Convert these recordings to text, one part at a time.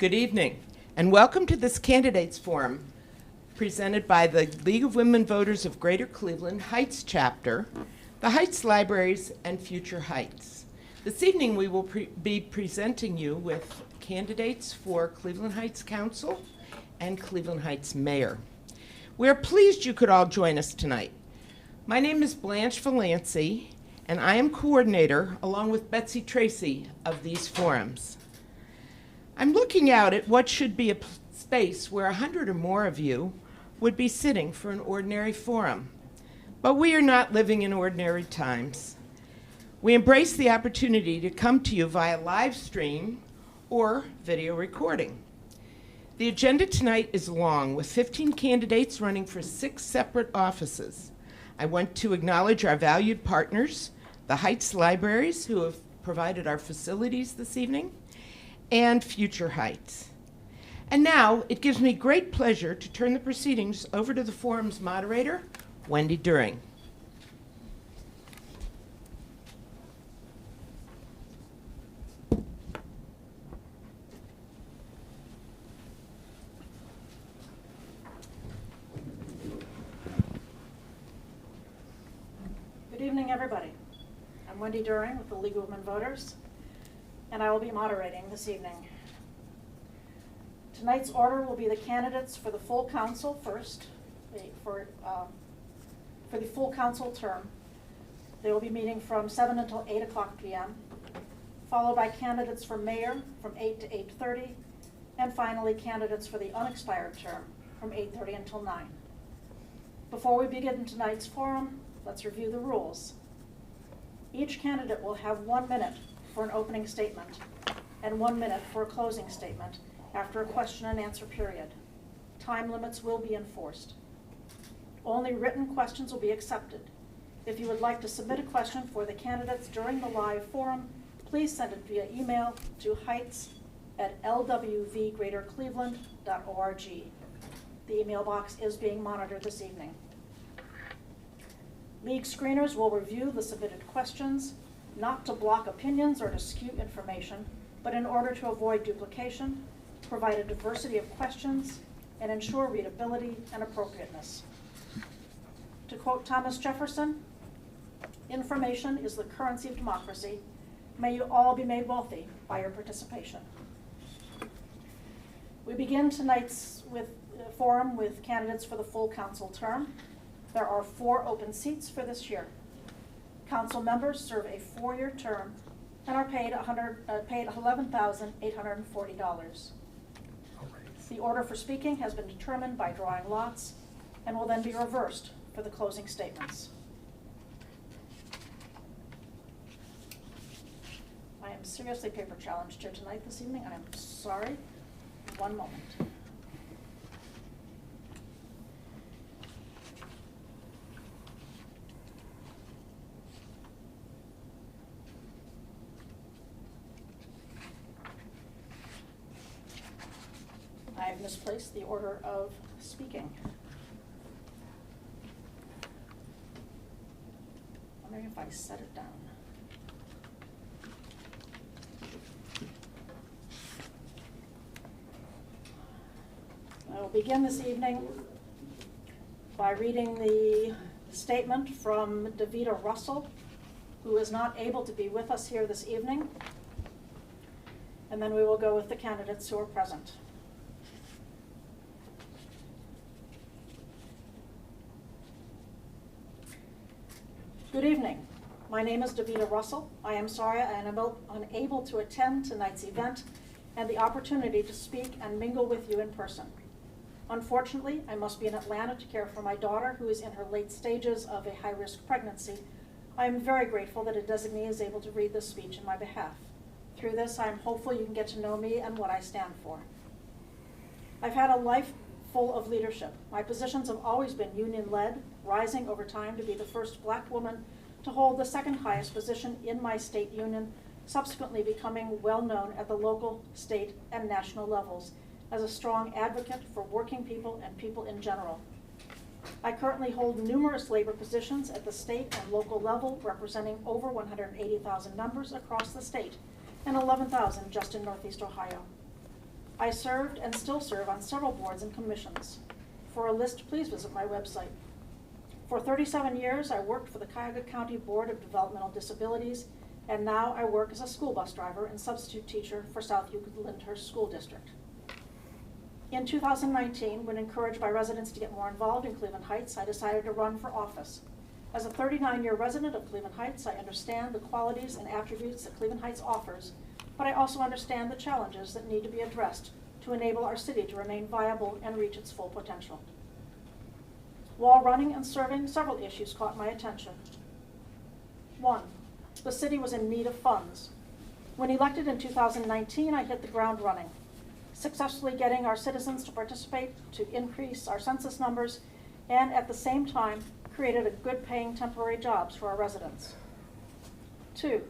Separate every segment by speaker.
Speaker 1: Good evening, and welcome to this Candidates Forum presented by the League of Women Voters of Greater Cleveland Heights Chapter, the Heights Libraries, and Future Heights. This evening we will be presenting you with candidates for Cleveland Heights Council and Cleveland Heights Mayor. We are pleased you could all join us tonight. My name is Blanche Valancy, and I am coordinator, along with Betsy Tracy, of these forums. I'm looking out at what should be a space where 100 or more of you would be sitting for an ordinary forum. But we are not living in ordinary times. We embrace the opportunity to come to you via live stream or video recording. The agenda tonight is long, with 15 candidates running for 6 separate offices. I want to acknowledge our valued partners, the Heights Libraries, who have provided our facilities this evening, and Future Heights. And now, it gives me great pleasure to turn the proceedings over to the forum's moderator, Wendy During.
Speaker 2: Good evening, everybody. I'm Wendy During with the League of Women Voters, and I will be moderating this evening. Tonight's order will be the candidates for the full council first, for the full council term. They will be meeting from 7 until 8 o'clock p.m., followed by candidates for mayor from 8 to 8:30, and finally candidates for the unexpired term from 8:30 until 9. Before we begin tonight's forum, let's review the rules. Each candidate will have 1 minute for an opening statement and 1 minute for a closing statement after a question and answer period. Time limits will be enforced. Only written questions will be accepted. If you would like to submit a question for the candidates during the live forum, please send it via email to heights@lwvgreatercleveland.org. The email box is being monitored this evening. League screeners will review the submitted questions, not to block opinions or to skew information, but in order to avoid duplication, provide a diversity of questions, and ensure readability and appropriateness. To quote Thomas Jefferson, "Information is the currency of democracy. May you all be made wealthy by your participation." We begin tonight's forum with candidates for the full council term. There are 4 open seats for this year. Council members serve a 4-year term and are paid $11,840. The order for speaking has been determined by drawing lots and will then be reversed for the closing statements. I am seriously paper challenged here tonight this evening. I am sorry. 1 moment. I've misplaced the order of speaking. I'm wondering if I set it down. I will begin this evening by reading the statement from Davida Russell, who is not able to be with us here this evening, and then we will go with the candidates who are present. Good evening. My name is Davida Russell. I am sorry I am unable to attend tonight's event and the opportunity to speak and mingle with you in person. Unfortunately, I must be in Atlanta to care for my daughter, who is in her late stages of a high-risk pregnancy. I am very grateful that a designee is able to read this speech in my behalf. Through this, I am hopeful you can get to know me and what I stand for. I've had a life full of leadership. My positions have always been union-led, rising over time to be the first Black woman to hold the 2nd highest position in my state union, subsequently becoming well-known at the local, state, and national levels as a strong advocate for working people and people in general. I currently hold numerous labor positions at the state and local level, representing over 180,000 members across the state and 11,000 just in Northeast Ohio. I served and still serve on several boards and commissions. For a list, please visit my website. For 37 years, I worked for the Cuyahoga County Board of Developmental Disabilities, and now I work as a school bus driver and substitute teacher for South Euclid-Lyndhurst School District. In 2019, when encouraged by residents to get more involved in Cleveland Heights, I decided to run for office. As a 39-year resident of Cleveland Heights, I understand the qualities and attributes that Cleveland Heights offers, but I also understand the challenges that need to be addressed to enable our city to remain viable and reach its full potential. While running and serving, several issues caught my attention. 1, the city was in need of funds. When elected in 2019, I hit the ground running, successfully getting our citizens to participate to increase our census numbers, and at the same time, created a good-paying temporary jobs for our residents. 2,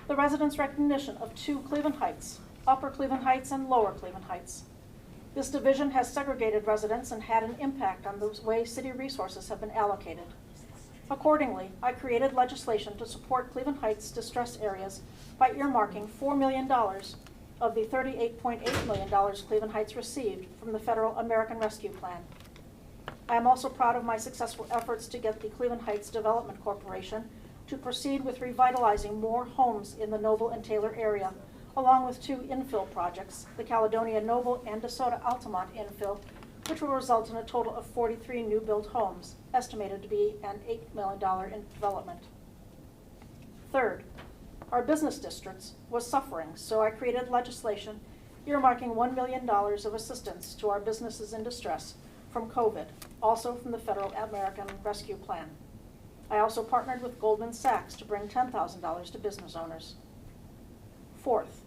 Speaker 2: the residents' recognition of 2 Cleveland Heights, Upper Cleveland Heights and Lower Cleveland Heights. This division has segregated residents and had an impact on the way city resources have been allocated. Accordingly, I created legislation to support Cleveland Heights distressed areas by earmarking $4 million of the $38.8 million Cleveland Heights received from the Federal American Rescue Plan. I am also proud of my successful efforts to get the Cleveland Heights Development Corporation to proceed with revitalizing more homes in the Noble and Taylor area, along with 2 infill projects, the Caledonia Noble and DeSoto Altamont infill, which will result in a total of 43 new build homes, estimated to be an $8 million in development. 3rd, our business districts was suffering, so I created legislation earmarking $1 million of assistance to our businesses in distress from COVID, also from the Federal American Rescue Plan. I also partnered with Goldman Sachs to bring $10,000 to business owners. 4th,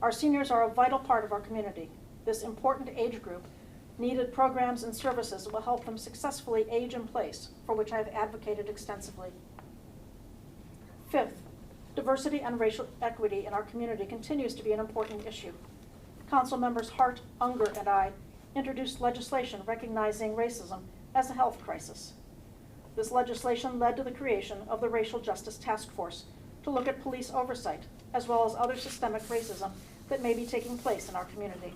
Speaker 2: our seniors are a vital part of our community. This important age group needed programs and services that will help them successfully age in place, for which I have advocated extensively. 5th, diversity and racial equity in our community continues to be an important issue. Council members Hart, Unger, and I introduced legislation recognizing racism as a health crisis. This legislation led to the creation of the Racial Justice Task Force to look at police oversight, as well as other systemic racism that may be taking place in our community.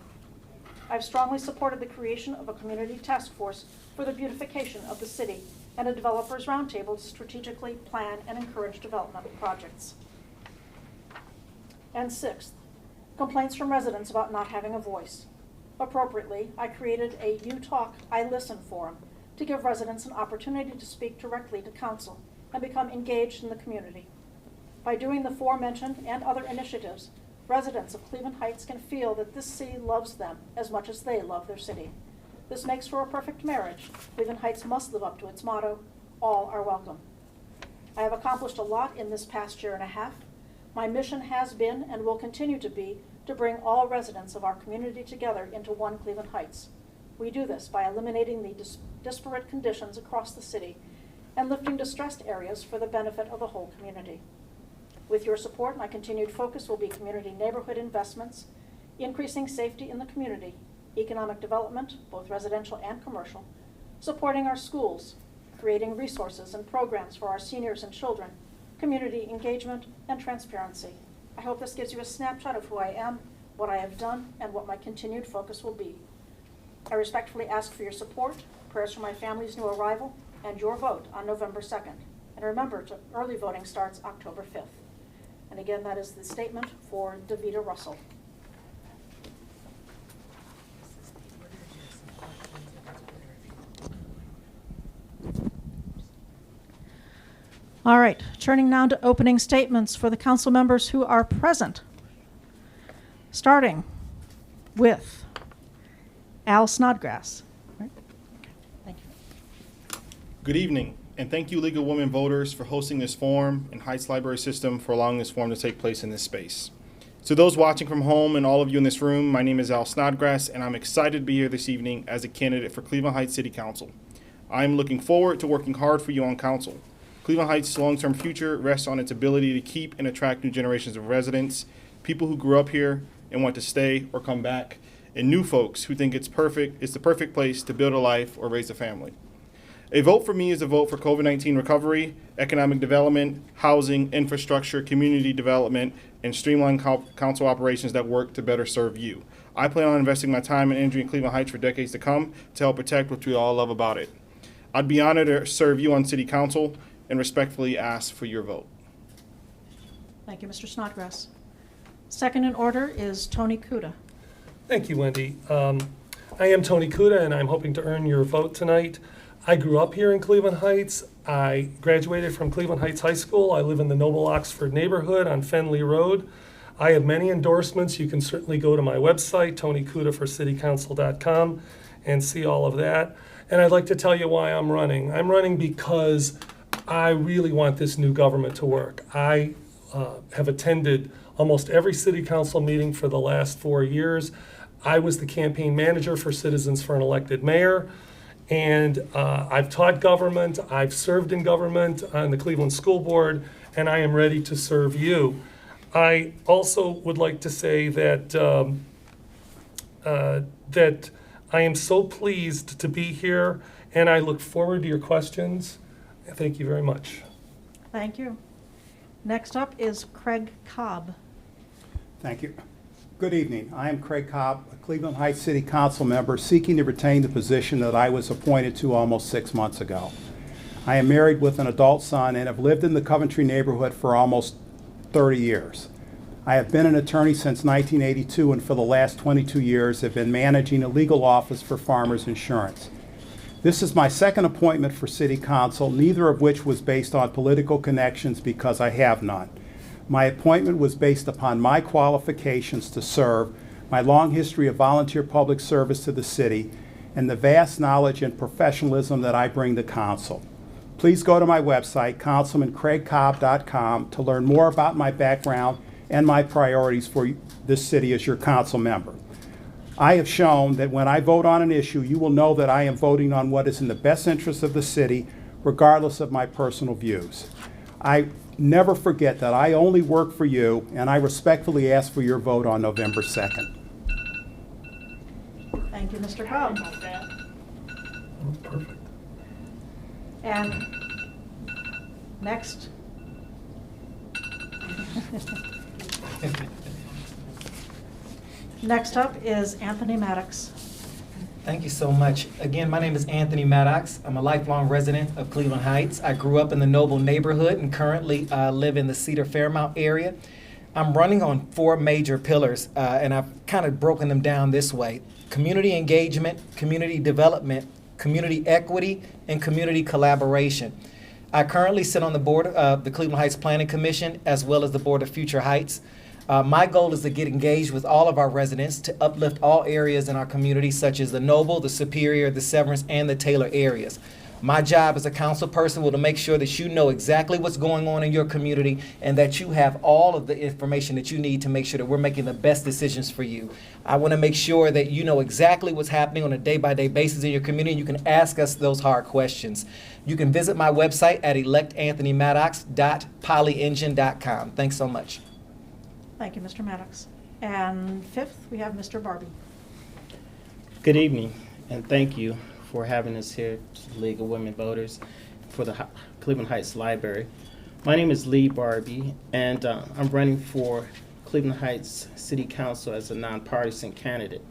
Speaker 2: I've strongly supported the creation of a community task force for the beautification of the city and a developers roundtable to strategically plan and encourage development projects. And 6th, complaints from residents about not having a voice. Appropriately, I created a You Talk, I Listen forum to give residents an opportunity to speak directly to council and become engaged in the community. By doing the aforementioned and other initiatives, residents of Cleveland Heights can feel that this city loves them as much as they love their city. This makes for a perfect marriage. Cleveland Heights must live up to its motto, all are welcome. I have accomplished a lot in this past year and a half. My mission has been and will continue to be to bring all residents of our community together into one Cleveland Heights. We do this by eliminating the disparate conditions across the city and lifting distressed areas for the benefit of the whole community. With your support, my continued focus will be community neighborhood investments, increasing safety in the community, economic development, both residential and commercial, supporting our schools, creating resources and programs for our seniors and children, community engagement, and transparency. I hope this gives you a snapshot of who I am, what I have done, and what my continued focus will be. I respectfully ask for your support, prayers for my family's new arrival, and your vote on November 2nd. And remember, early voting starts October 5th. And again, that is the statement for Davida Russell. All right, turning now to opening statements for the council members who are present. Starting with Al Snodgrass. Right? Okay. Thank you.
Speaker 3: Good evening, and thank you, League of Women Voters, for hosting this forum and Heights Library System for allowing this forum to take place in this space. To those watching from home and all of you in this room, my name is Al Snodgrass, and I'm excited to be here this evening as a candidate for Cleveland Heights City Council. I'm looking forward to working hard for you on council. Cleveland Heights' long-term future rests on its ability to keep and attract new generations of residents, people who grew up here and want to stay or come back, and new folks who think it's the perfect place to build a life or raise a family. A vote for me is a vote for COVID-19 recovery, economic development, housing, infrastructure, community development, and streamlined council operations that work to better serve you. I plan on investing my time and energy in Cleveland Heights for decades to come to help protect what we all love about it. I'd be honored to serve you on City Council and respectfully ask for your vote.
Speaker 2: Thank you, Mr. Snodgrass. Second in order is Tony Kuda.
Speaker 4: Thank you, Wendy. I am Tony Kuda, and I'm hoping to earn your vote tonight. I grew up here in Cleveland Heights. I graduated from Cleveland Heights High School. I live in the Noble Oxford neighborhood on Fenley Road. I have many endorsements. You can certainly go to my website, TonyKudaForCityCouncil.com, and see all of that. And I'd like to tell you why I'm running. I'm running because I really want this new government to work. I have attended almost every city council meeting for the last 4 years. I was the campaign manager for Citizens for an Elected Mayor, and I've taught government, I've served in government on the Cleveland School Board, and I am ready to serve you. I also would like to say that that I am so pleased to be here, and I look forward to your questions. Thank you very much.
Speaker 2: Thank you. Next up is Craig Cobb.
Speaker 5: Thank you. Good evening. I am Craig Cobb, a Cleveland Heights City Council member seeking to retain the position that I was appointed to almost 6 months ago. I am married with an adult son and have lived in the Coventry neighborhood for almost 30 years. I have been an attorney since 1982 and for the last 22 years have been managing a legal office for Farmers Insurance. This is my second appointment for City Council, neither of which was based on political connections because I have none. My appointment was based upon my qualifications to serve, my long history of volunteer public service to the city, and the vast knowledge and professionalism that I bring to council. Please go to my website, councilmancraigcobb.com, to learn more about my background and my priorities for this city as your council member. I have shown that when I vote on an issue, you will know that I am voting on what is in the best interest of the city, regardless of my personal views. I never forget that I only work for you, and I respectfully ask for your vote on November 2nd.
Speaker 2: Thank you, Mr. Cobb.
Speaker 4: Oh, perfect.
Speaker 2: And next. Next up is Anthony Maddox.
Speaker 6: Thank you so much. Again, my name is Anthony Maddox. I'm a lifelong resident of Cleveland Heights. I grew up in the Noble neighborhood and currently live in the Cedar Fairmount area. I'm running on 4 major pillars, and I've kind of broken them down this way: community engagement, community development, community equity, and community collaboration. I currently sit on the board of the Cleveland Heights Planning Commission as well as the Board of Future Heights. My goal is to get engaged with all of our residents to uplift all areas in our community, such as the Noble, the Superior, the Severance, and the Taylor areas. My job as a council person will to make sure that you know exactly what's going on in your community and that you have all of the information that you need to make sure that we're making the best decisions for you. I want to make sure that you know exactly what's happening on a day-by-day basis in your community, and you can ask us those hard questions. You can visit my website at electanthonymaddox.polyengine.com. Thanks so much.
Speaker 2: Thank you, Mr. Maddox. And fifth, we have Mr. Barby.
Speaker 7: Good evening, and thank you for having us here to the League of Women Voters for the Cleveland Heights Library. My name is Lee Barbie, and I'm running for Cleveland Heights City Council as a nonpartisan candidate.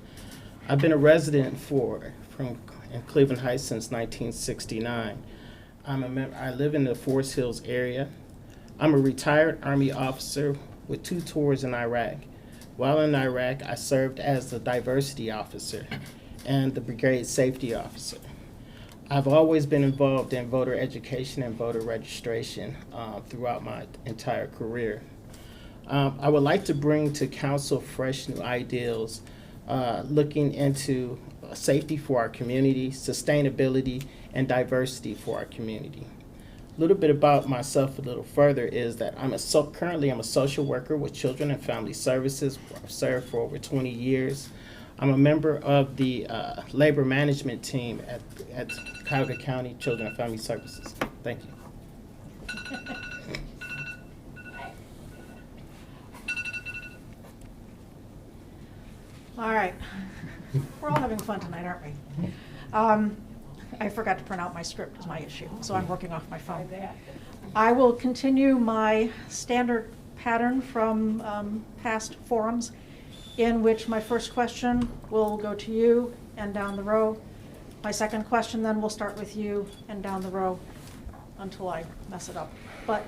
Speaker 7: I've been a resident in Cleveland Heights since 1969. I live in the Forest Hills area. I'm a retired Army officer with 2 tours in Iraq. While in Iraq, I served as the diversity officer and the brigade safety officer. I've always been involved in voter education and voter registration throughout my entire career. I would like to bring to council fresh new ideals, looking into safety for our community, sustainability, and diversity for our community. A little bit about myself a little further is that currently I'm a social worker with Children and Family Services. I've served for over 20 years. I'm a member of the labor management team at Cuda County Children and Family Services. Thank you.
Speaker 2: All right. We're all having fun tonight, aren't we? I forgot to print out my script is my issue, so I'm working off my phone. I will continue my standard pattern from past forums, in which my first question will go to you and down the row. My second question then will start with you and down the row until I mess it up. But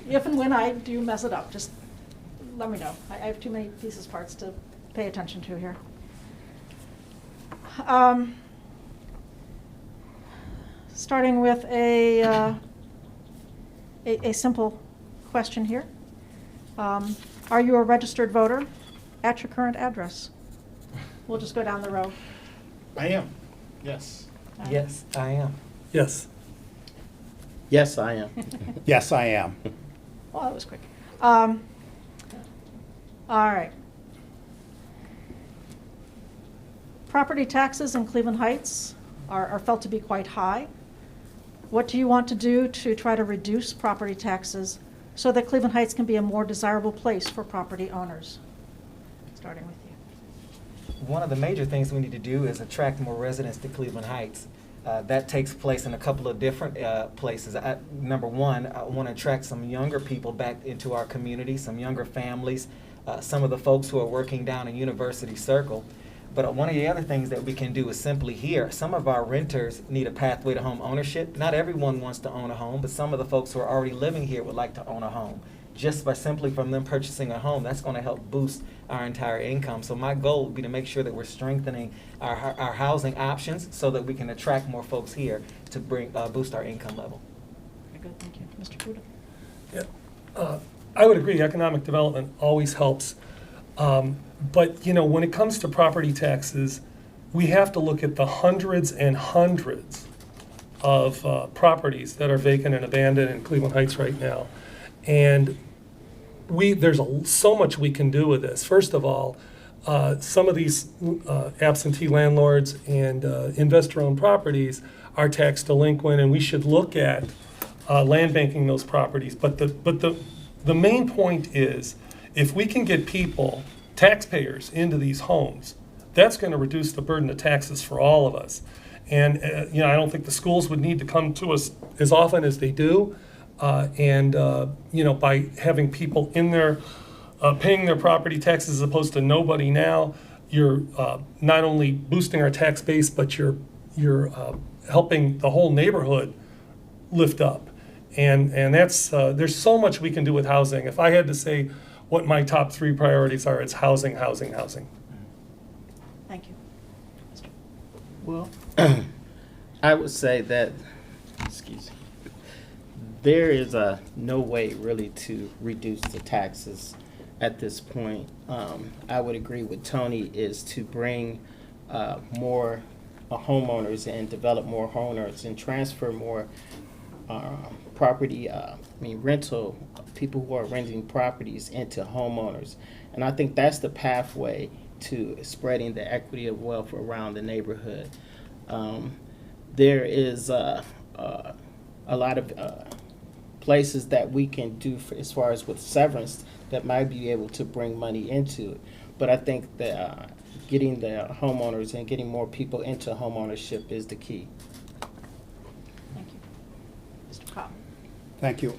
Speaker 2: if and when I do mess it up, just let me know. I have too many pieces parts to pay attention to here. Starting with a simple question here. Are you a registered voter at your current address? We'll just go down the row.
Speaker 3: I am. Yes.
Speaker 6: Yes, I am.
Speaker 4: Yes.
Speaker 7: Yes, I am.
Speaker 5: Yes, I am.
Speaker 2: Well, that was quick. All right. Property taxes in Cleveland Heights are felt to be quite high. What do you want to do to try to reduce property taxes so that Cleveland Heights can be a more desirable place for property owners? Starting with you.
Speaker 6: One of the major things we need to do is attract more residents to Cleveland Heights. That takes place in a couple of different places. Number one, I want to attract some younger people back into our community, some younger families, some of the folks who are working down in University Circle. But one of the other things that we can do is simply here. Some of our renters need a pathway to home ownership. Not everyone wants to own a home, but some of the folks who are already living here would like to own a home. Just by simply from them purchasing a home, that's going to help boost our entire income. So my goal would be to make sure that we're strengthening our housing options so that we can attract more folks here to bring boost our income level.
Speaker 2: Very good, thank you. Mr. Kuda?
Speaker 4: Yeah. I would agree, economic development always helps. But, you know, when it comes to property taxes, we have to look at the hundreds and hundreds of properties that are vacant and abandoned in Cleveland Heights right now. And there's so much we can do with this. First of all, some of these absentee landlords and investor-owned properties are tax delinquent, and we should look at land banking those properties. But the main point is, if we can get people, taxpayers, into these homes, that's going to reduce the burden of taxes for all of us. And you know, I don't think the schools would need to come to us as often as they do. You know, by having people in there paying their property taxes as opposed to nobody now, you're not only boosting our tax base, but you're helping the whole neighborhood lift up. And that's there's so much we can do with housing. If I had to say what my top 3 priorities are, it's housing, housing, housing.
Speaker 2: Thank you.
Speaker 7: Well, I would say that, excuse me, there is no way really to reduce the taxes at this point. I would agree with Tony, is to bring more homeowners and develop more homeowners and transfer more property, rental, people who are renting properties into homeowners. And I think that's the pathway to spreading the equity of wealth around the neighborhood. There is a lot of places that we can do as far as with severance that might be able to bring money into it. But I think that getting the homeowners and getting more people into homeownership is the key.
Speaker 2: Thank you. Mr. Cobb?
Speaker 5: Thank you.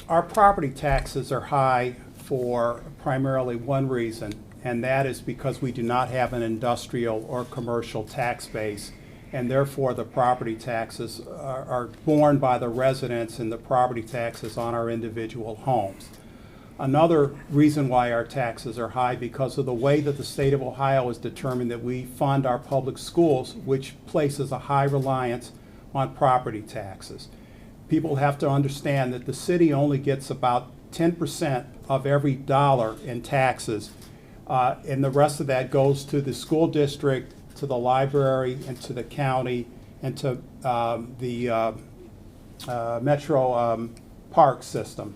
Speaker 5: Our property taxes are high for primarily one reason, and that is because we do not have an industrial or commercial tax base, and therefore the property taxes are borne by the residents and the property taxes on our individual homes. Another reason why our taxes are high, because of the way that the state of Ohio has determined that we fund our public schools, which places a high reliance on property taxes. People have to understand that the city only gets about 10% of every dollar in taxes, and the rest of that goes to the school district, to the library, and to the county, and to the metro park system.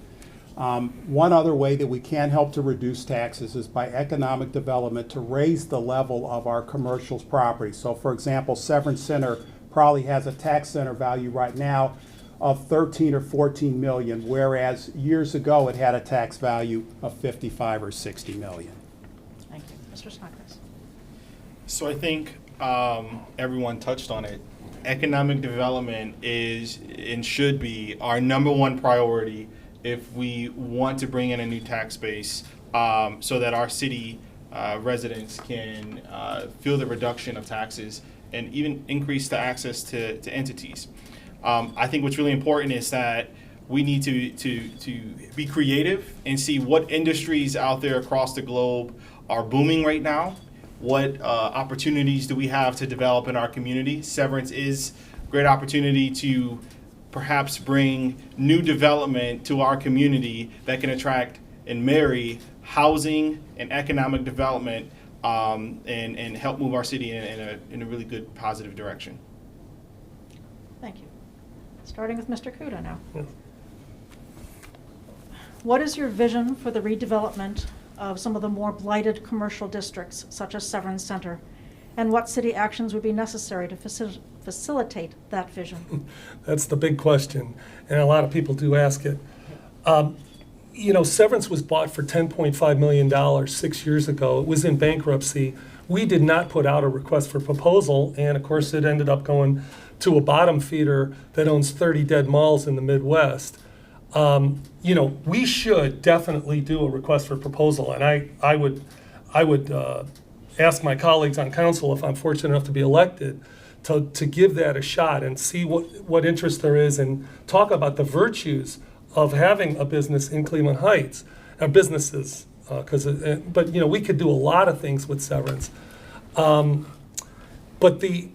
Speaker 5: One other way that we can help to reduce taxes is by economic development, to raise the level of our commercial property. So for example, Severance Center probably has a tax center value right now of 13 or 14 million, whereas years ago it had a tax value of 55 or 60 million.
Speaker 2: Thank you. Mr. Snodgrass?
Speaker 3: So I think everyone touched on it. economic development is and should be our number one priority if we want to bring in a new tax base, so that our city residents can feel the reduction of taxes and even increase the access to entities. I think what's really important is that we need to be creative and see what industries out there across the globe are booming right now. What opportunities do we have to develop in our community? Severance is a great opportunity to perhaps bring new development to our community that can attract and marry housing and economic development, and help move our city in a really good, positive direction.
Speaker 2: Thank you. Starting with Mr. Kuda now.
Speaker 4: Yeah.
Speaker 2: What is your vision for the redevelopment of some of the more blighted commercial districts, such as Severn Center? And what city actions would be necessary to facilitate that vision?
Speaker 4: That's the big question, and a lot of people do ask it. Severance was bought for $10.5 million 6 years ago. It was in bankruptcy. We did not put out a request for proposal, and of course it ended up going to a bottom feeder that owns 30 dead malls in the Midwest. We should definitely do a request for proposal, and I would ask my colleagues on council, if I'm fortunate enough to be elected, to give that a shot and see what interest there is, and talk about the virtues of having a business in Cleveland Heights, businesses, but we could do a lot of things with Severance. But the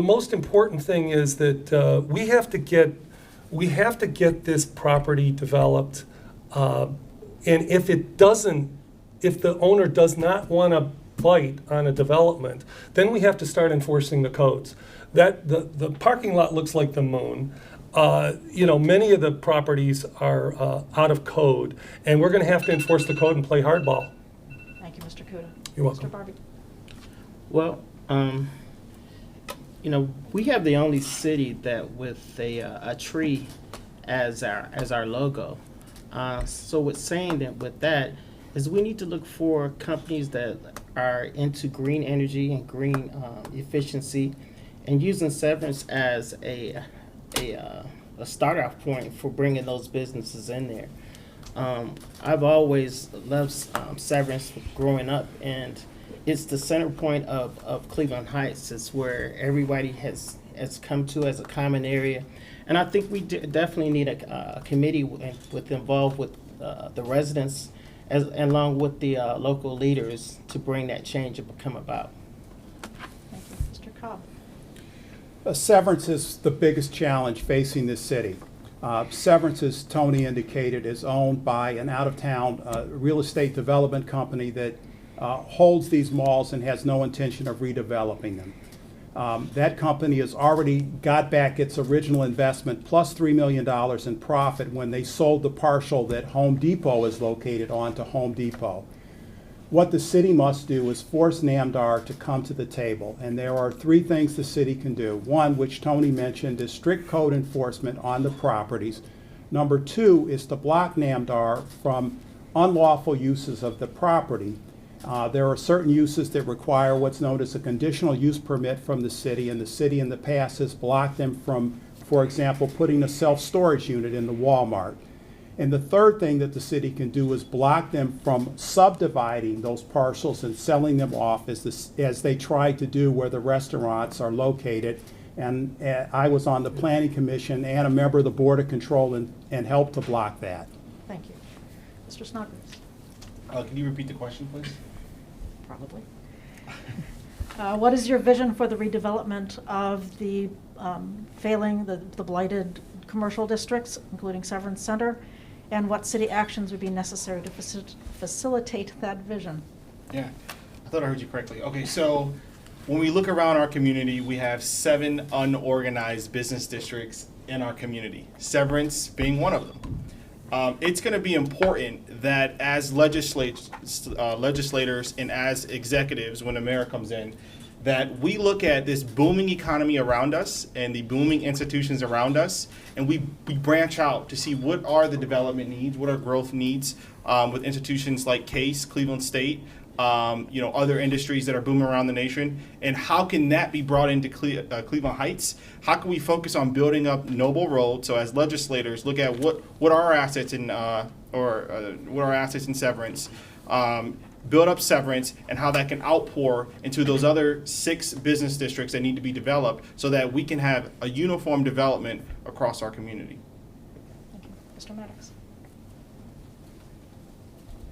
Speaker 4: most important thing is that we have to get this property developed, and if the owner does not want to bite on a development, then we have to start enforcing the codes. The parking lot looks like the moon. Many of the properties are out of code, and we're going to have to enforce the code and play hardball.
Speaker 2: Thank you, Mr. Kuda.
Speaker 4: You're welcome.
Speaker 2: Mr. Barby.
Speaker 7: Well, we have the only city that with a tree as our logo. So what's saying that with that is we need to look for companies that are into green energy and green efficiency, and using Severance as a start-off point for bringing those businesses in there. I've always loved Severance growing up, and it's the center point of Cleveland Heights. It's where everybody has come to as a common area. And I think we definitely need a committee involved with the residents along with the local leaders to bring that change and come about.
Speaker 2: Thank you. Mr. Cobb.
Speaker 5: Severance is the biggest challenge facing this city. Severance, as Tony indicated, is owned by an out-of-town real estate development company that holds these malls and has no intention of redeveloping them. That company has already got back its original investment plus $3 million in profit when they sold the parcel that Home Depot is located on to Home Depot. What the city must do is force NAMDAR to come to the table, and there are three things the city can do. One, which Tony mentioned, is strict code enforcement on the properties. Number two is to block NAMDAR from unlawful uses of the property. There are certain uses that require what's known as a conditional use permit from the city, and the city in the past has blocked them from, for example, putting a self-storage unit in the Walmart. And the third thing that the city can do is block them from subdividing those parcels and selling them off as they tried to do where the restaurants are located. And I was on the Planning Commission and a member of the Board of Control and helped to block that.
Speaker 2: Thank you. Mr. Snodgrass.
Speaker 3: Can you repeat the question, please?
Speaker 2: Probably. What is your vision for the redevelopment of the the blighted commercial districts, including Severn Center, and what city actions would be necessary to facilitate that vision?
Speaker 3: Yeah, I thought I heard you correctly. Okay, so when we look around our community, we have 7 unorganized business districts in our community, Severance being one of them. It's going to be important that as legislators and as executives, when the mayor comes in, that we look at this booming economy around us and the booming institutions around us, and we branch out to see what are the development needs, what are growth needs with institutions like Case, Cleveland State, other industries that are booming around the nation, and how can that be brought into Cleveland Heights? How can we focus on building up Noble Road? So as legislators, look at what are our assets in what are our assets in Severance, build up Severance, and how that can outpour into those other 6 business districts that need to be developed, so that we can have a uniform development across our community.
Speaker 2: Thank you. Mr. Maddox.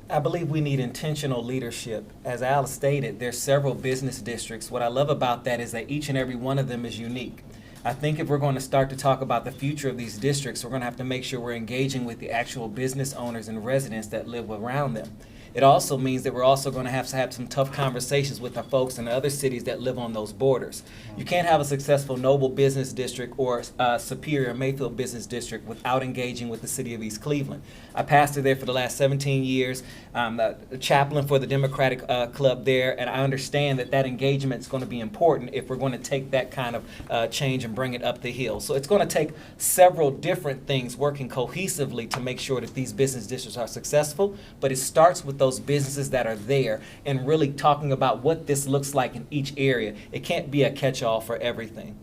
Speaker 6: I believe we need intentional leadership. As Al stated, there's several business districts. What I love about that is that each and every one of them is unique. I think if we're going to start to talk about the future of these districts, we're going to have to make sure we're engaging with the actual business owners and residents that live around them. It also means that we're also going to have some tough conversations with our folks in the other cities that live on those borders. You can't have a successful Noble Business District or Superior Mayfield Business District without engaging with the city of East Cleveland. I pastored there for the last 17 years. I'm a chaplain for the Democratic Club there, and I understand that engagement is going to be important if we're going to take that kind of change and bring it up the hill. So it's going to take several different things working cohesively to make sure that these business districts are successful, but it starts with those businesses that are there and really talking about what this looks like in each area. It can't be a catch-all for everything.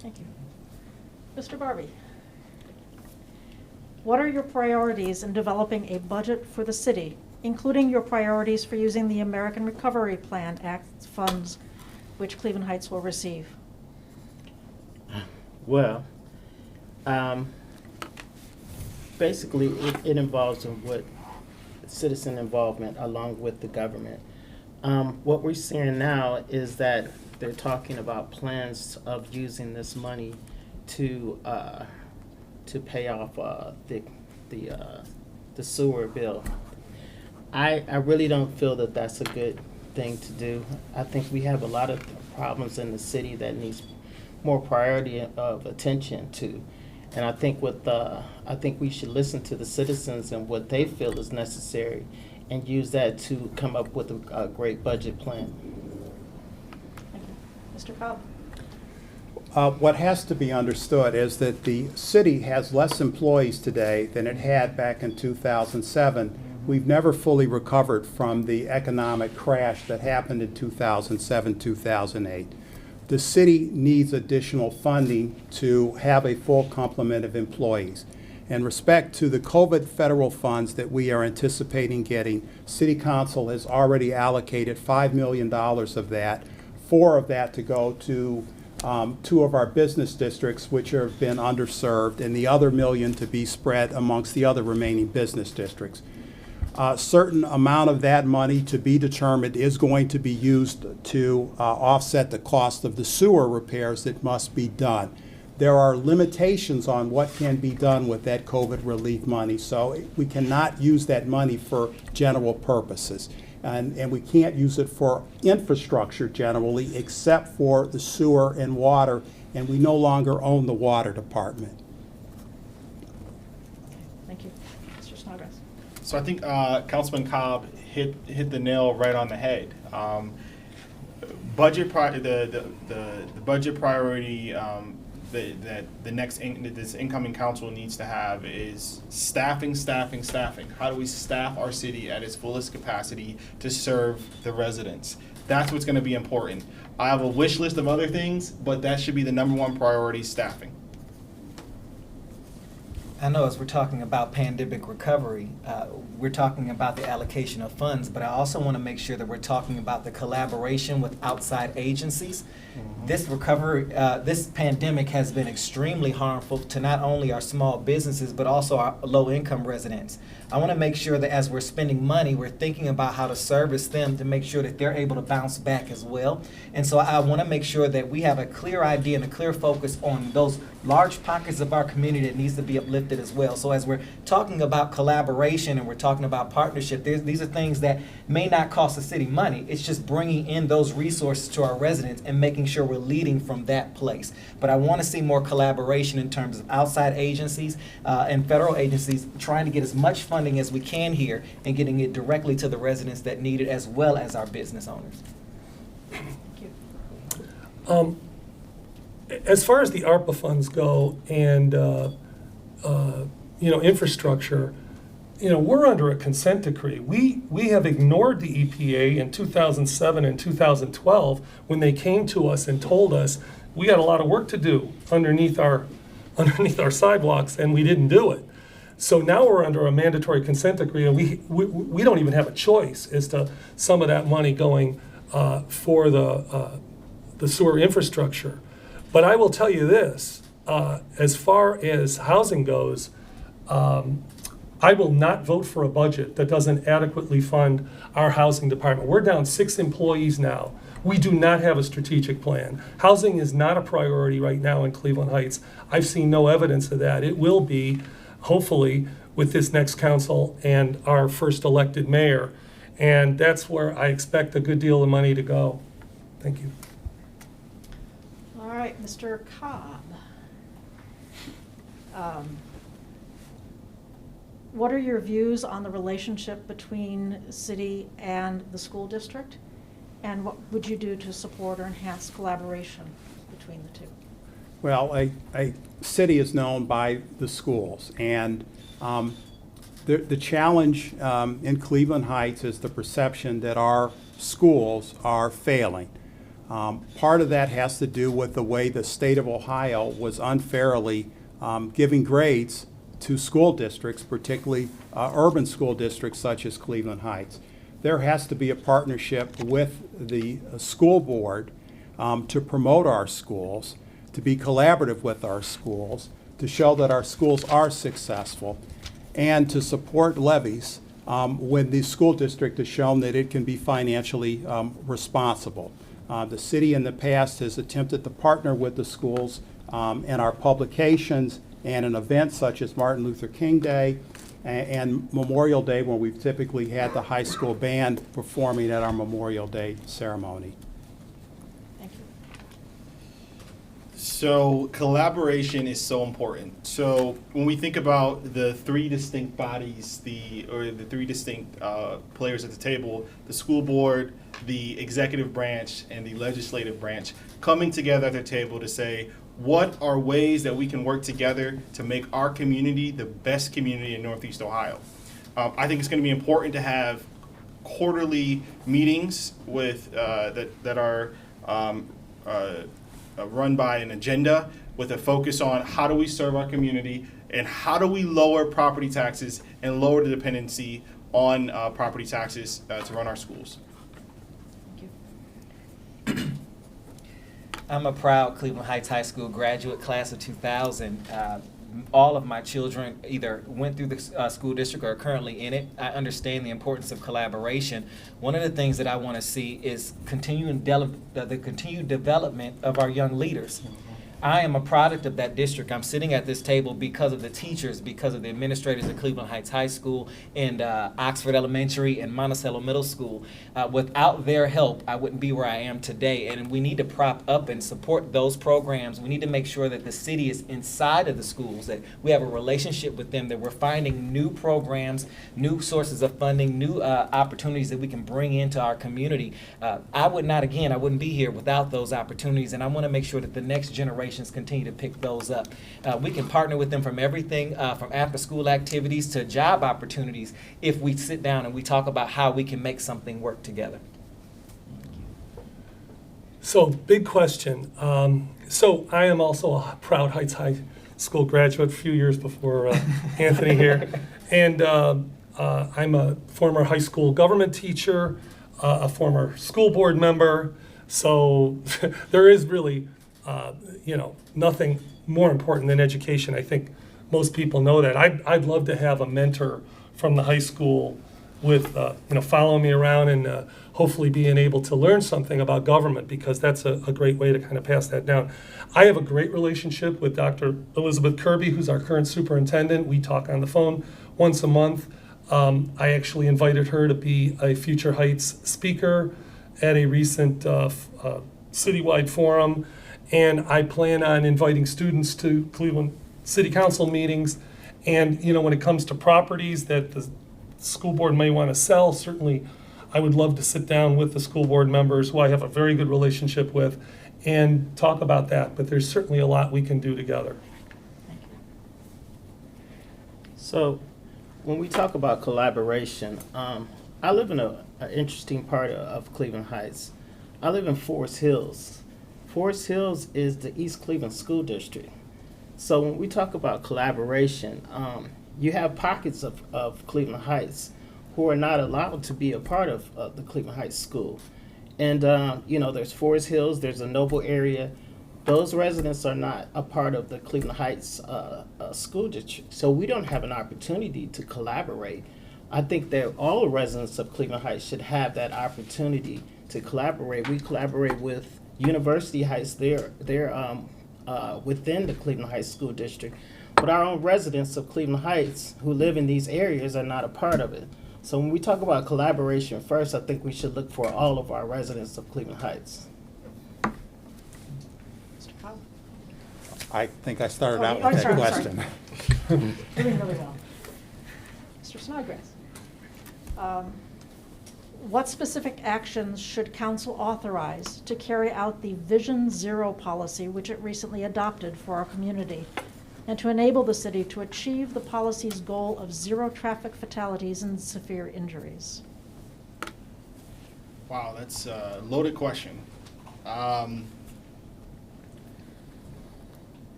Speaker 2: Thank you. Mr. Barby. What are your priorities in developing a budget for the city, including your priorities for using the American Recovery Plan Act funds, which Cleveland Heights will receive?
Speaker 7: Well, basically, it involves what citizen involvement along with the government. What we're seeing now is that they're talking about plans of using this money to pay off the sewer bill. I really don't feel that that's a good thing to do. I think we have a lot of problems in the city that needs more priority of attention to. And I think I think we should listen to the citizens and what they feel is necessary and use that to come up with a great budget plan.
Speaker 2: Thank you. Mr. Cobb.
Speaker 5: What has to be understood is that the city has less employees today than it had back in 2007. We've never fully recovered from the economic crash that happened in 2007, 2008. The city needs additional funding to have a full complement of employees. In respect to the COVID federal funds that we are anticipating getting, City Council has already allocated $5 million of that, 4 of that to go to 2 of our business districts which have been underserved, and the other $1 million to be spread amongst the other remaining business districts. A certain amount of that money, to be determined, is going to be used to offset the cost of the sewer repairs that must be done. There are limitations on what can be done with that COVID relief money, so we cannot use that money for general purposes. And we can't use it for infrastructure generally, except for the sewer and water, and we no longer own the water department.
Speaker 2: Thank you. Mr. Snodgrass.
Speaker 3: So I think Councilman Cobb hit the nail right on the head. The budget priority that this incoming council needs to have is staffing. How do we staff our city at its fullest capacity to serve the residents? That's what's going to be important. I have a wish list of other things, but that should be the #1 priority: staffing.
Speaker 6: I know as we're talking about pandemic recovery, we're talking about the allocation of funds, but I also want to make sure that we're talking about the collaboration with outside agencies. This recovery, this pandemic has been extremely harmful to not only our small businesses, but also our low-income residents. I want to make sure that as we're spending money, we're thinking about how to service them to make sure that they're able to bounce back as well. And so I want to make sure that we have a clear idea and a clear focus on those large pockets of our community that needs to be uplifted as well. So as we're talking about collaboration and we're talking about partnership, these are things that may not cost the city money. It's just bringing in those resources to our residents and making sure we're leading from that place. But I want to see more collaboration in terms of outside agencies and federal agencies trying to get as much funding as we can here and getting it directly to the residents that need it, as well as our business owners.
Speaker 2: Thank you.
Speaker 4: As far as the ARPA funds go and, infrastructure, we're under a consent decree. We have ignored the EPA in 2007 and 2012 when they came to us and told us we got a lot of work to do underneath our sidewalks, and we didn't do it. So now we're under a mandatory consent decree, and we don't even have a choice as to some of that money going for the sewer infrastructure. But I will tell you this, as far as housing goes, I will not vote for a budget that doesn't adequately fund our housing department. We're down 6 employees now. We do not have a strategic plan. Housing is not a priority right now in Cleveland Heights. I've seen no evidence of that. It will be, hopefully, with this next council and our first elected mayor. And that's where I expect a good deal of money to go. Thank you.
Speaker 2: All right, Mr. Cobb. What are your views on the relationship between city and the school district? And what would you do to support or enhance collaboration between the two?
Speaker 5: Well, a city is known by the schools, and the challenge in Cleveland Heights is the perception that our schools are failing. Part of that has to do with the way the state of Ohio was unfairly giving grades to school districts, particularly urban school districts such as Cleveland Heights. There has to be a partnership with the school board to promote our schools, to be collaborative with our schools, to show that our schools are successful, and to support levies when the school district has shown that it can be financially responsible. The city in the past has attempted to partner with the schools in our publications and in events such as Martin Luther King Day and Memorial Day, when we've typically had the high school band performing at our Memorial Day ceremony.
Speaker 2: Thank you.
Speaker 3: So collaboration is so important. So when we think about the 3 distinct bodies, the 3 distinct players at the table, the school board, the executive branch, and the legislative branch coming together at the table to say, what are ways that we can work together to make our community the best community in Northeast Ohio? I think it's going to be important to have quarterly meetings with that are run by an agenda with a focus on how do we serve our community and how do we lower property taxes and lower the dependency on property taxes to run our schools.
Speaker 6: I'm a proud Cleveland Heights High School graduate, class of 2000. All of my children either went through the school district or are currently in it. I understand the importance of collaboration. One of the things that I want to see is the continued development of our young leaders. I am a product of that district. I'm sitting at this table because of the teachers, because of the administrators at Cleveland Heights High School and Oxford Elementary and Monticello Middle School. Without their help, I wouldn't be where I am today. And we need to prop up and support those programs. We need to make sure that the city is inside of the schools, that we have a relationship with them, that we're finding new programs, new sources of funding, new opportunities that we can bring into our community. I wouldn't be here without those opportunities. And I want to make sure that the next generation continue to pick those up. We can partner with them from everything from after school activities to job opportunities if we sit down and we talk about how we can make something work together.
Speaker 4: So, big question. So I am also a proud Heights High School graduate, a few years before Anthony here. And I'm a former high school government teacher, a former school board member. So there is really nothing more important than education. I think most people know that. I'd love to have a mentor from the high school with, following me around and hopefully being able to learn something about government, because that's a great way to kind of pass that down. I have a great relationship with Dr. Elizabeth Kirby, who's our current superintendent. We talk on the phone once a month. I actually invited her to be a Future Heights speaker at a recent citywide forum. And I plan on inviting students to Cleveland City Council meetings. And, when it comes to properties that the school board may want to sell, certainly I would love to sit down with the school board members, who I have a very good relationship with, and talk about that. But there's certainly a lot we can do together.
Speaker 7: So when we talk about collaboration, I live in an interesting part of Cleveland Heights. I live in Forest Hills. Forest Hills is the East Cleveland School District. So when we talk about collaboration, you have pockets of Cleveland Heights who are not allowed to be a part of the Cleveland Heights School. And, there's Forest Hills, there's a Noble area. Those residents are not a part of the Cleveland Heights school district. So we don't have an opportunity to collaborate. I think that all residents of Cleveland Heights should have that opportunity to collaborate. We collaborate with University Heights. They're within the Cleveland Heights School District. But our own residents of Cleveland Heights who live in these areas are not a part of it. So when we talk about collaboration first, I think we should look for all of our residents of Cleveland Heights.
Speaker 2: Mr. Cobb?
Speaker 5: I think I started
Speaker 2: Oh,
Speaker 5: out
Speaker 2: I'm
Speaker 5: with that
Speaker 2: sorry, I'm
Speaker 5: question.
Speaker 2: Doing really well. Mr. Snodgrass? What specific actions should council authorize to carry out the Vision Zero policy, which it recently adopted for our community, and to enable the city to achieve the policy's goal of zero traffic fatalities and severe injuries?
Speaker 3: Wow, that's a loaded question. Can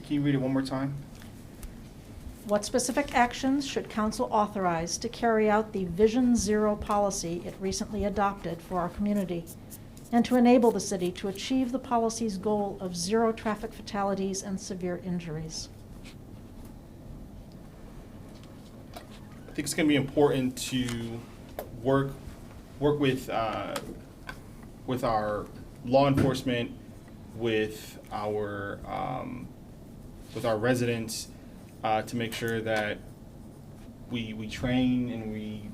Speaker 3: you read it one more time?
Speaker 2: What specific actions should council authorize to carry out the Vision Zero policy it recently adopted for our community, and to enable the city to achieve the policy's goal of zero traffic fatalities and severe injuries?
Speaker 3: I think it's going to be important to work with our law enforcement, with our residents, to make sure that we train and we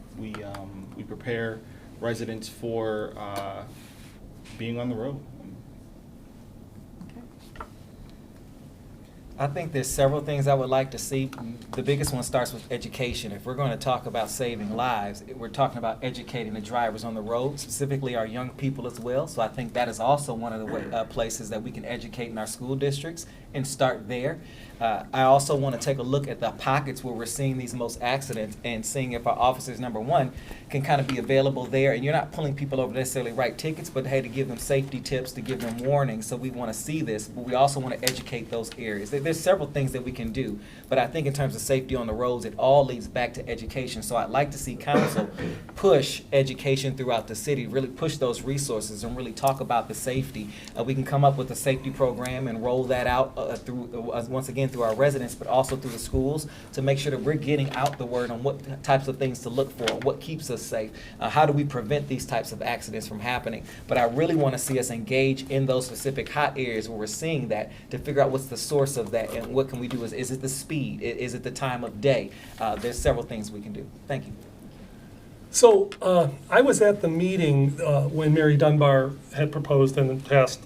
Speaker 3: prepare residents for being on the road.
Speaker 6: I think there's several things I would like to see. The biggest one starts with education. If we're going to talk about saving lives, we're talking about educating the drivers on the road, specifically our young people as well. So I think that is also one of the places that we can educate in our school districts and start there. I also want to take a look at the pockets where we're seeing these most accidents and seeing if our officers, number one, can kind of be available there. And you're not pulling people over to necessarily write tickets, but hey, to give them safety tips, to give them warnings. So we want to see this, but we also want to educate those areas. There's several things that we can do, but I think in terms of safety on the roads, it all leads back to education. So I'd like to see council push education throughout the city, really push those resources and really talk about the safety. We can come up with a safety program and roll that out through, once again, through our residents, but also through the schools to make sure that we're getting out the word on what types of things to look for, what keeps us safe, how do we prevent these types of accidents from happening. But I really want to see us engage in those specific hot areas where we're seeing that to figure out what's the source of that and what can we do. Is it the speed? Is it the time of day? There's several things we can do. Thank you.
Speaker 4: So I was at the meeting when Mary Dunbar had proposed and passed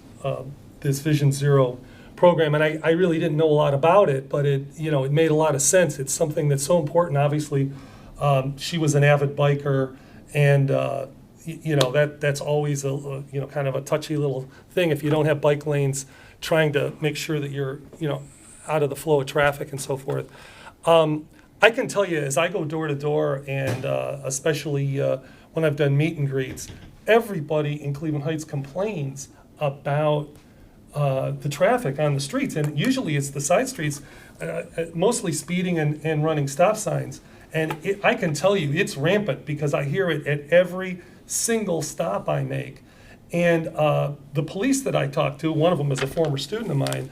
Speaker 4: this Vision Zero program, and I really didn't know a lot about it, but it made a lot of sense. It's something that's so important. Obviously, she was an avid biker, and that's always a kind of a touchy little thing if you don't have bike lanes, trying to make sure that you're out of the flow of traffic and so forth. I can tell you, as I go door to door, and especially when I've done meet and greets, everybody in Cleveland Heights complains about the traffic on the streets, and usually it's the side streets, mostly speeding and running stop signs. And I can tell you, it's rampant because I hear it at every single stop I make. And the police that I talk to, one of them is a former student of mine,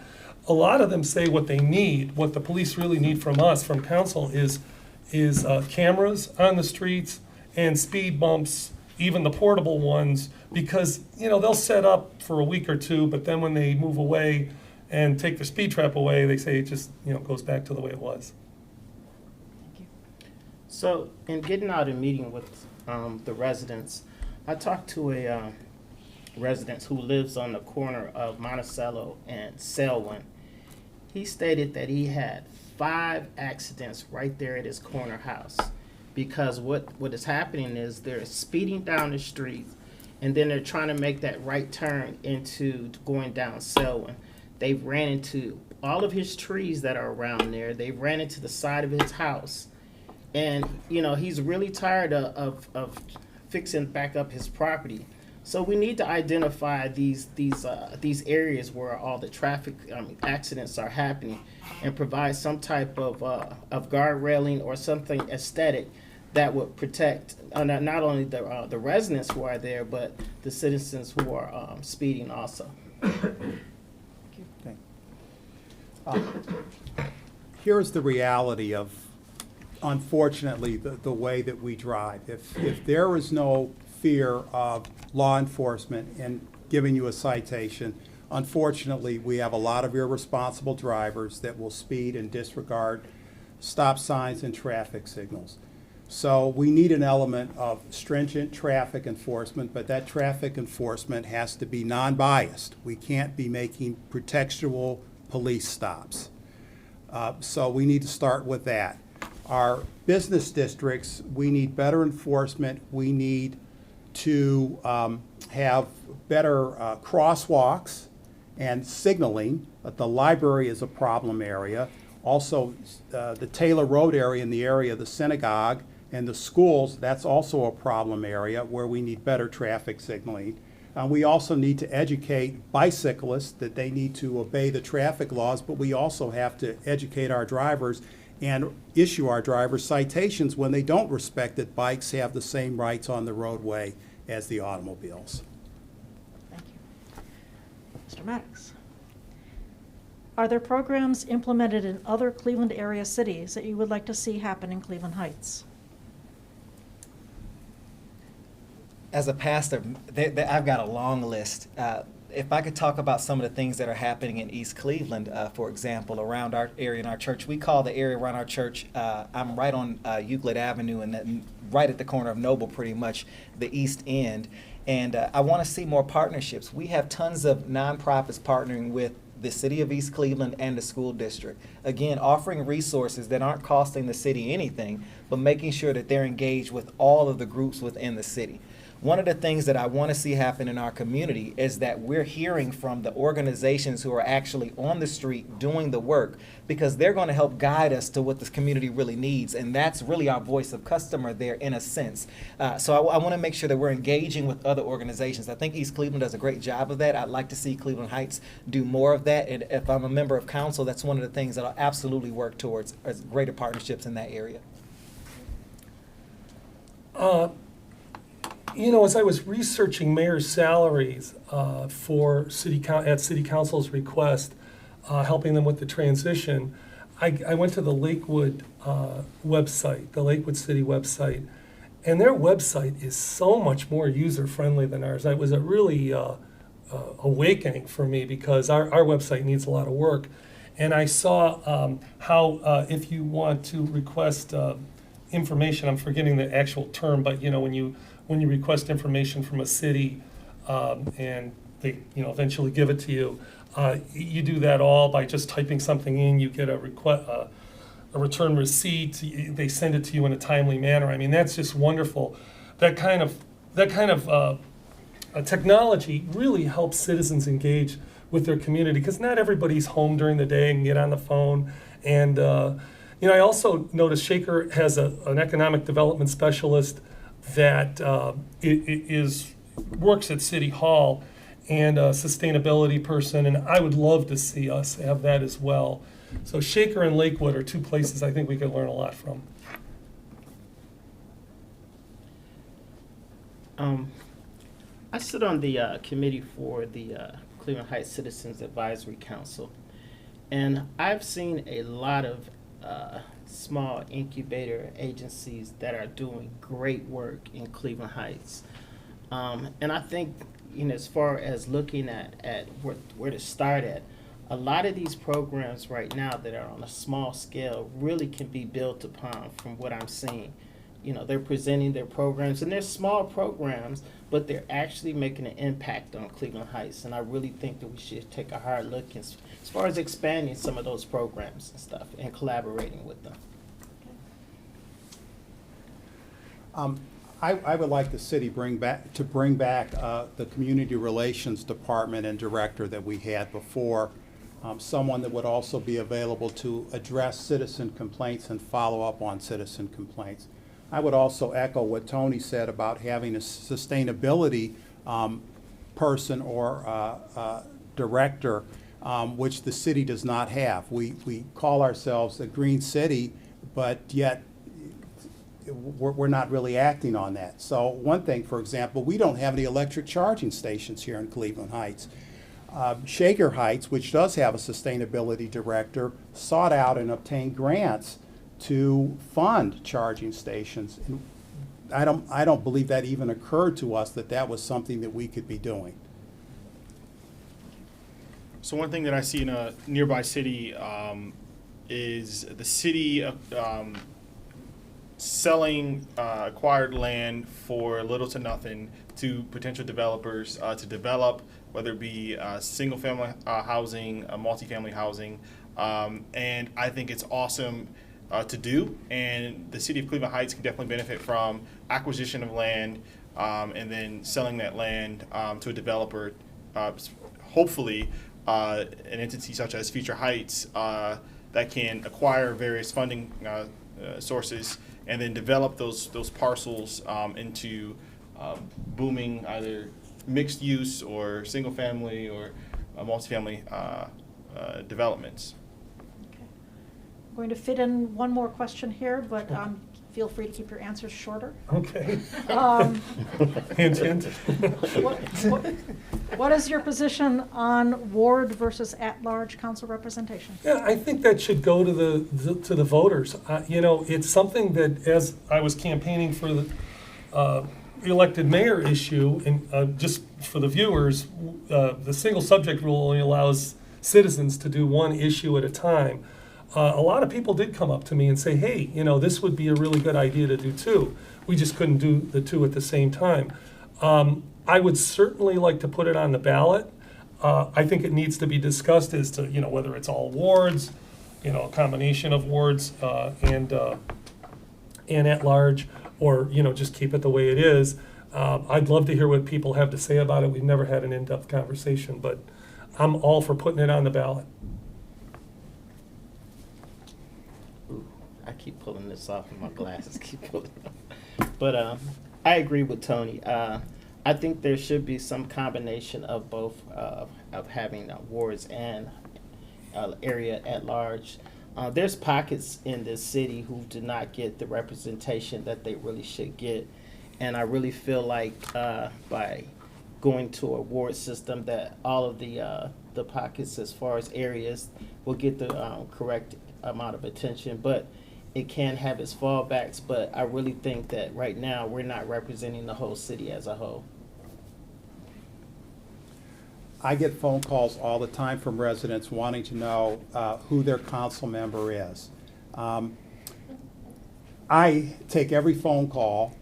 Speaker 4: a lot of them say what they need, what the police really need from us, from council, is cameras on the streets and speed bumps, even the portable ones, because they'll set up for a week or two, but then when they move away and take the speed trap away, they say it just goes back to the way it was.
Speaker 2: Thank you.
Speaker 7: So in getting out and meeting with the residents, I talked to a resident who lives on the corner of Monticello and Selwyn. He stated that he had 5 accidents right there at his corner house, because what is happening is they're speeding down the street, and then they're trying to make that right turn into going down Selwyn. They've ran into all of his trees that are around there. They ran into the side of his house. And, he's really tired of fixing back up his property. So we need to identify these areas where all the traffic accidents are happening, and provide some type of guard railing or something aesthetic that would protect not only the residents who are there, but the citizens who are speeding also.
Speaker 5: Okay. Here's the reality of, unfortunately, the way that we drive. If there is no fear of law enforcement in giving you a citation, unfortunately, we have a lot of irresponsible drivers that will speed and disregard stop signs and traffic signals. So we need an element of stringent traffic enforcement, but that traffic enforcement has to be non-biased. We can't be making pretextual police stops. So we need to start with that. Our business districts, we need better enforcement. We need to have better crosswalks and signaling. The library is a problem area. Also, the Taylor Road area in the area of the synagogue and the schools, that's also a problem area where we need better traffic signaling. We also need to educate bicyclists that they need to obey the traffic laws, but we also have to educate our drivers and issue our drivers citations when they don't respect that bikes have the same rights on the roadway as the automobiles.
Speaker 2: Thank you. Mr. Maddox. Are there programs implemented in other Cleveland area cities that you would like to see happen in Cleveland Heights?
Speaker 6: As a pastor, I've got a long list. If I could talk about some of the things that are happening in East Cleveland, for example, around our area in our church. We call the area around our church, I'm right on Euclid Avenue, and then right at the corner of Noble, pretty much, the East End. And I want to see more partnerships. We have tons of nonprofits partnering with the city of East Cleveland and the school district. Again, offering resources that aren't costing the city anything, but making sure that they're engaged with all of the groups within the city. One of the things that I want to see happen in our community is that we're hearing from the organizations who are actually on the street doing the work, because they're going to help guide us to what this community really needs. And that's really our voice of customer there in a sense. So I want to make sure that we're engaging with other organizations. I think East Cleveland does a great job of that. I'd like to see Cleveland Heights do more of that. And if I'm a member of council, that's one of the things that I'll absolutely work towards, is greater partnerships in that area.
Speaker 4: As I was researching mayor's salaries for at city council's request, helping them with the transition, I went to the Lakewood website, the Lakewood City website, and their website is so much more user-friendly than ours. It was a really awakening for me, because our website needs a lot of work. And I saw how if you want to request information, I'm forgetting the actual term, but when you request information from a city and they eventually give it to you, you do that all by just typing something in. You get a return receipt. They send it to you in a timely manner. I mean, that's just wonderful. That kind of technology really helps citizens engage with their community, because not everybody's home during the day and get on the phone. And I also noticed Shaker has an economic development specialist that works at City Hall, and a sustainability person, and I would love to see us have that as well. So Shaker and Lakewood are two places I think we could learn a lot from.
Speaker 7: I sit on the committee for the Cleveland Heights Citizens Advisory Council, and I've seen a lot of small incubator agencies that are doing great work in Cleveland Heights. And I think, as far as looking at where to start at, a lot of these programs right now that are on a small scale really can be built upon from what I'm seeing. They're presenting their programs, and they're small programs, but they're actually making an impact on Cleveland Heights. And I really think that we should take a hard look as far as expanding some of those programs and stuff and collaborating with them.
Speaker 5: I would like the city bring back the community relations department and director that we had before. someone that would also be available to address citizen complaints and follow up on citizen complaints. I would also echo what Tony said about having a sustainability person or director, which the city does not have. We call ourselves a green city, but yet we're not really acting on that. So one thing, for example, we don't have any electric charging stations here in Cleveland Heights. Shaker Heights, which does have a sustainability director, sought out and obtained grants to fund charging stations. And I don't believe that even occurred to us that that was something that we could be doing.
Speaker 3: So one thing that I see in a nearby city is the city selling acquired land for little to nothing to potential developers to develop, whether it be single-family housing, multifamily housing, and I think it's awesome to do. And the city of Cleveland Heights can definitely benefit from acquisition of land and then selling that land to a developer, hopefully an entity such as Future Heights that can acquire various funding sources and then develop those parcels into booming either mixed use or single family or multifamily developments.
Speaker 2: Okay. I'm going to fit in one more question here, but feel free to keep your answers shorter.
Speaker 4: Okay.
Speaker 2: Um,
Speaker 4: Hint, hint.
Speaker 2: What is your position on ward versus at-large council representation?
Speaker 4: Yeah, I think that should go to the voters. You know, it's something that, as I was campaigning for the elected mayor issue, and just for the viewers, the single subject rule only allows citizens to do one issue at a time. A lot of people did come up to me and say, hey, you know, this would be a really good idea to do two. We just couldn't do the two at the same time. I would certainly like to put it on the ballot. I think it needs to be discussed as to, you know, whether it's all wards, you know, a combination of wards and at large, or, you know, just keep it the way it is. I'd love to hear what people have to say about it. We've never had an in-depth conversation, but I'm all for putting it on the ballot.
Speaker 7: I keep pulling this off and my glasses keep pulling off. But I agree with Tony. I think there should be some combination of both of having wards and area at large. There's pockets in this city who do not get the representation that they really should get. And I really feel like by going to a ward system that all of the pockets as far as areas will get the correct amount of attention. But it can have its fallbacks, but I really think that right now we're not representing the whole city as a whole.
Speaker 5: I get phone calls all the time from residents wanting to know who their council member is. I take every phone call.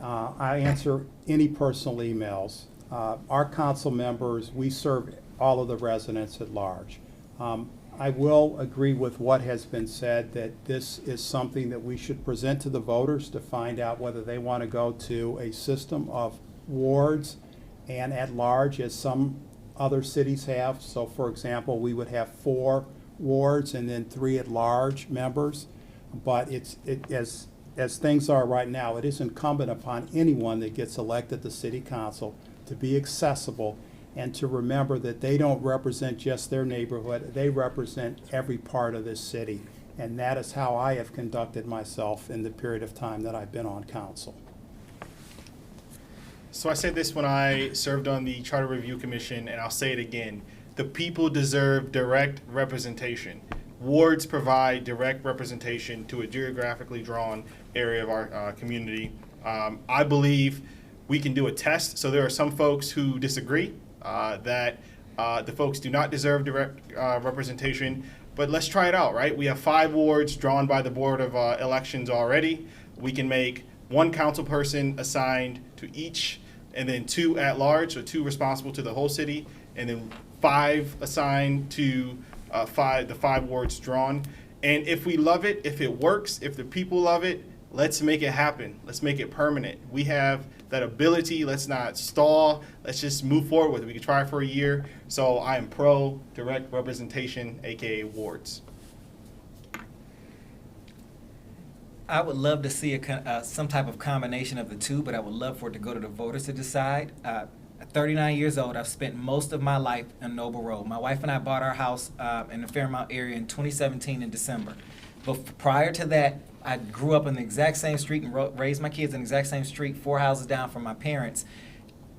Speaker 5: I answer any personal emails. Our council members, we serve all of the residents at large. I will agree with what has been said, that this is something that we should present to the voters to find out whether they want to go to a system of wards and at large, as some other cities have. So for example, we would have 4 wards and then 3 at large members. But as things are right now, it is incumbent upon anyone that gets elected to city council to be accessible and to remember that they don't represent just their neighborhood, they represent every part of this city. And that is how I have conducted myself in the period of time that I've been on council.
Speaker 3: So I said this when I served on the Charter Review Commission, and I'll say it again. The people deserve direct representation. Wards provide direct representation to a geographically drawn area of our community. I believe we can do a test. So there are some folks who disagree that the folks do not deserve direct representation. But let's try it out, right? We have 5 wards drawn by the Board of Elections already. We can make 1 council person assigned to each, and then 2 at large, so 2 responsible to the whole city, and then 5 assigned to the 5 wards drawn. And if we love it, if it works, if the people love it, Let's make it happen. Let's make it permanent. We have that ability. Let's not stall. Let's just move forward with it. We can try for a year. So I am pro direct representation, aka wards.
Speaker 6: I would love to see some type of combination of the two, but I would love for it to go to the voters to decide. At 39 years old, I've spent most of my life in Noble Road. My wife and I bought our house in the Fairmount area in 2017 in December. But prior to that, I grew up in the exact same street and raised my kids in the exact same street, 4 houses down from my parents.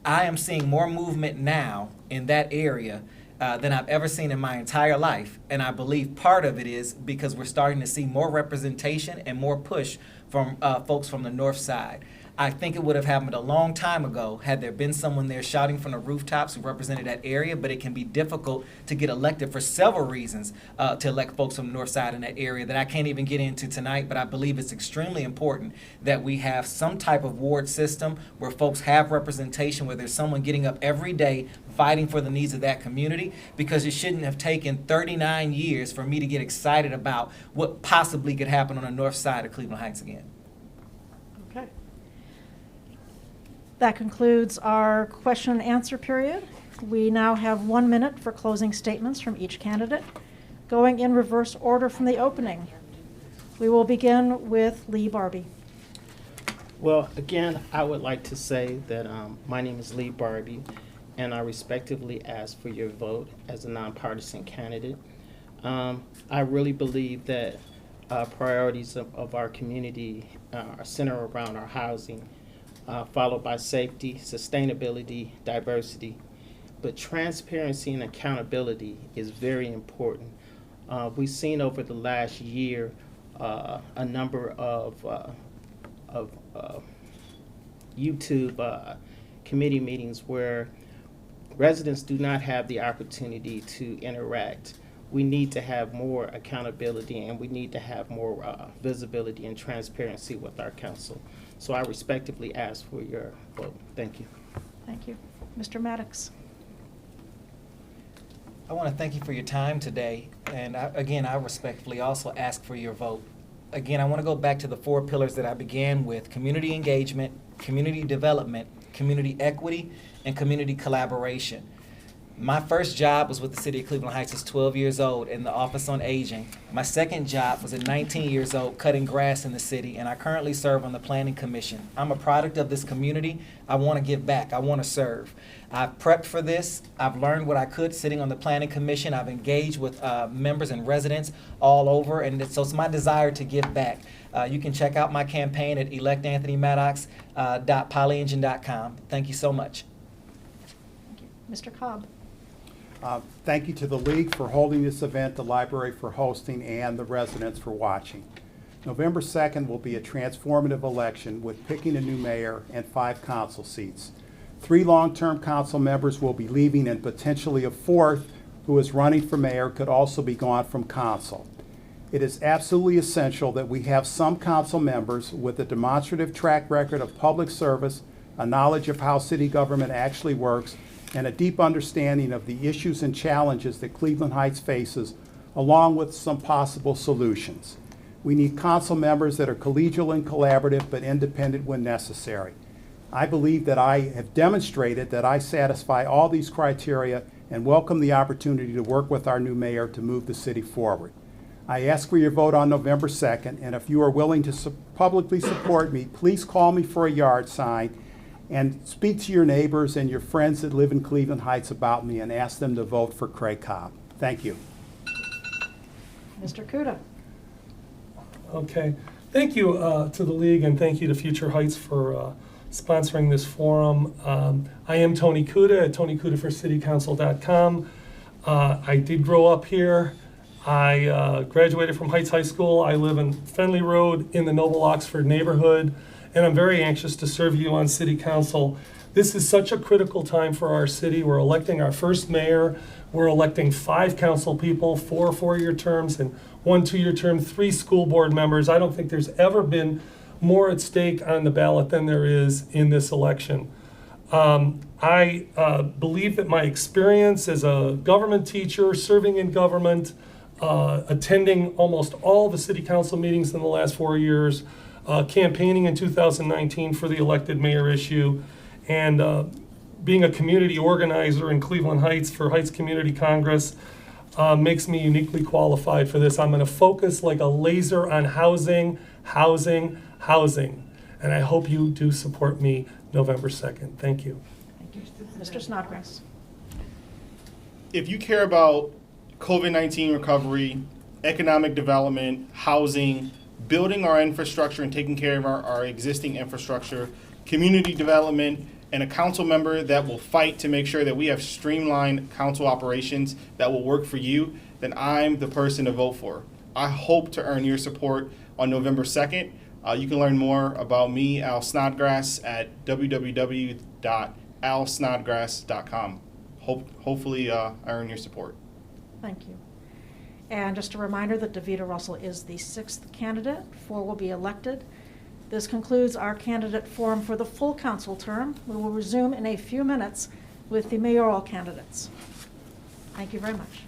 Speaker 6: I am seeing more movement now in that area than I've ever seen in my entire life. And I believe part of it is because we're starting to see more representation and more push from folks from the north side. I think it would have happened a long time ago had there been someone there shouting from the rooftops who represented that area, but it can be difficult to get elected for several reasons to elect folks from the north side in that area that I can't even get into tonight, but I believe it's extremely important that we have some type of ward system where folks have representation, where there's someone getting up every day fighting for the needs of that community, because it shouldn't have taken 39 years for me to get excited about what possibly could happen on the north side of Cleveland Heights again.
Speaker 2: Okay. That concludes our question and answer period. We now have 1 minute for closing statements from each candidate, going in reverse order from the opening. We will begin with Lee Barbie.
Speaker 7: Well, again, I would like to say that my name is Lee Barbie, and I respectively ask for your vote as a nonpartisan candidate. I really believe that priorities of our community are centered around our housing, followed by safety, sustainability, diversity. But transparency and accountability is very important. We've seen over the last year a number of YouTube committee meetings where residents do not have the opportunity to interact. We need to have more accountability, and we need to have more visibility and transparency with our council. So I respectively ask for your vote. Thank you.
Speaker 2: Thank you. Mr. Maddox.
Speaker 6: I want to thank you for your time today, and I respectfully also ask for your vote. Again, I want to go back to the 4 pillars that I began with: community engagement, community development, community equity, and community collaboration. My first job was with the City of Cleveland Heights as 12 years old in the Office on Aging. My second job was at 19 years old cutting grass in the city, and I currently serve on the Planning Commission. I'm a product of this community. I want to give back. I want to serve. I've prepped for this. I've learned what I could sitting on the Planning Commission. I've engaged with members and residents all over, and so it's my desire to give back. You can check out my campaign at electanthonymaddox.polyengine.com. Thank you so much.
Speaker 2: Thank you. Mr. Cobb.
Speaker 5: Thank you to the League for holding this event, the library for hosting, and the residents for watching. November 2nd will be a transformative election with picking a new mayor and 5 council seats. 3 long-term council members will be leaving, and potentially a 4th who is running for mayor could also be gone from council. It is absolutely essential that we have some council members with a demonstrative track record of public service, a knowledge of how city government actually works, and a deep understanding of the issues and challenges that Cleveland Heights faces, along with some possible solutions. We need council members that are collegial and collaborative, but independent when necessary. I believe that I have demonstrated that I satisfy all these criteria and welcome the opportunity to work with our new mayor to move the city forward. I ask for your vote on November 2nd, and if you are willing to publicly support me, please call me for a yard sign and speak to your neighbors and your friends that live in Cleveland Heights about me and ask them to vote for Craig Cobb. Thank you.
Speaker 2: Mr. Kuda.
Speaker 4: Okay. Thank you to the League, and thank you to Future Heights for sponsoring this forum. I am Tony Kuda at TonyKudaForCityCouncil.com. I did grow up here. I graduated from Heights High School. I live in Fenley Road in the Noble Oxford neighborhood, and I'm very anxious to serve you on City Council. This is such a critical time for our city. We're electing our first mayor. We're electing 5 council people, 4 4-year terms and 1 2-year term, 3 school board members. I don't think there's ever been more at stake on the ballot than there is in this election. I believe that my experience as a government teacher, serving in government, attending almost all the city council meetings in the last 4 years, campaigning in 2019 for the elected mayor issue, and being a community organizer in Cleveland Heights for Heights Community Congress makes me uniquely qualified for this. I'm going to focus like a laser on housing, housing, housing. And I hope you do support me November 2nd. Thank you.
Speaker 2: Mr. Snodgrass.
Speaker 3: If you care about COVID-19 recovery, economic development, housing, building our infrastructure and taking care of our existing infrastructure, community development, and a council member that will fight to make sure that we have streamlined council operations that will work for you, then I'm the person to vote for. I hope to earn your support on November 2nd. You can learn more about me, Al Snodgrass, at www.alsnodgrass.com. Hopefully, I earn your support.
Speaker 2: Thank you. And just a reminder that Davida Russell is the 6th candidate. 4 will be elected. This concludes our candidate forum for the full council term. We will resume in a few minutes with the mayoral candidates. Thank you very much.